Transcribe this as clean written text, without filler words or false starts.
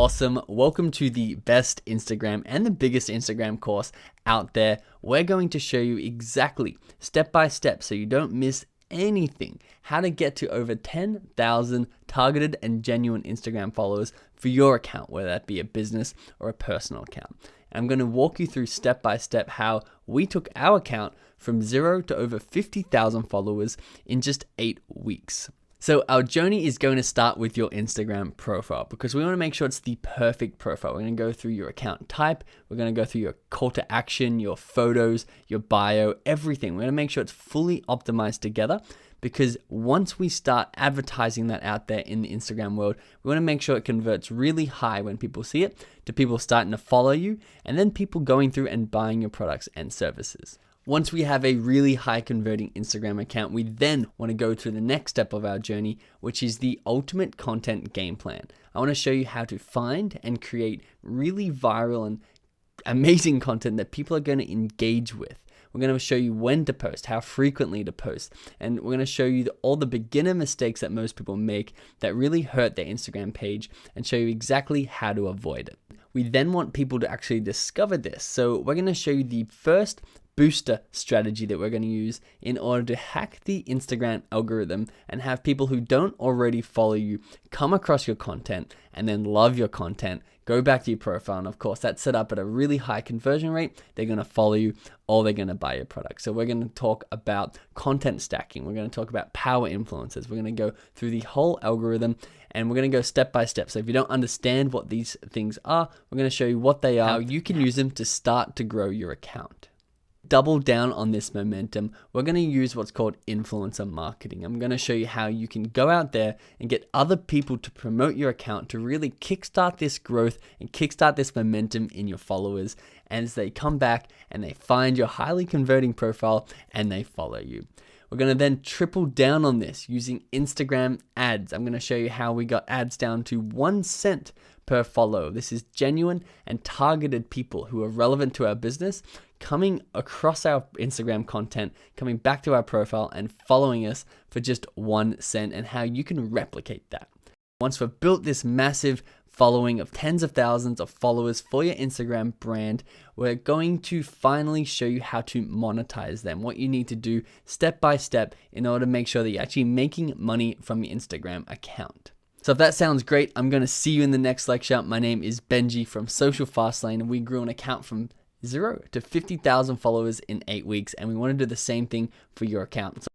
awesome? Welcome to the best Instagram and the biggest Instagram course out there. We're going to show you exactly step by step so you don't miss anything, how to get to over 10,000 targeted and genuine Instagram followers for your account, whether that be a business or a personal account. I'm going to walk you through step by step how we took our account from 0 to over 50,000 followers in just 8 weeks. So our journey is going to start with your Instagram profile because we want to make sure it's the perfect profile. We're going to go through your account type. We're going to go through your call to action, your photos, your bio, everything. We're going to make sure it's fully optimized together because once we start advertising that out there in the Instagram world, we want to make sure it converts really high when people see it, to people starting to follow you, and then people going through and buying your products and services. Once we have a really high converting Instagram account, we then want to go to the next step of our journey, which is the ultimate content game plan. I want to show you how to find and create really viral and amazing content that people are going to engage with. We're going to show you when to post, how frequently to post, and we're going to show you all the beginner mistakes that most people make that really hurt their Instagram page and show you exactly how to avoid it. We then want people to actually discover this. So we're going to show you the first booster strategy that we're going to use in order to hack the Instagram algorithm and have people who don't already follow you come across your content and then love your content, go back to your profile, and of course that's set up at a really high conversion rate. They're going to follow you or they're going to buy your product. So we're going to talk about content stacking. We're going to talk about power influencers. We're going to go through the whole algorithm and we're going to go step by step. So if you don't understand what these things are, we're going to show you what they are, how you can use them to start to grow your account. Double down on this momentum, we're going to use what's called influencer marketing. I'm going to show you how you can go out there and get other people to promote your account to really kickstart this growth and kickstart this momentum in your followers as they come back and they find your highly converting profile and they follow you. We're going to then triple down on this using Instagram ads. I'm going to show you how we got ads down to 1 cent per follow. This is genuine and targeted people who are relevant to our business coming across our Instagram content, coming back to our profile and following us for just 1 cent, and how you can replicate that. Once we've built this massive following of tens of thousands of followers for your Instagram brand, we're going to finally show you how to monetize them, what you need to do step by step in order to make sure that you're actually making money from your Instagram account. So if that sounds great, I'm going to see you in the next lecture. My name is Benji from Social Fastlane, and we grew an account from 0 to 50,000 followers in 8 weeks, and we want to do the same thing for your account.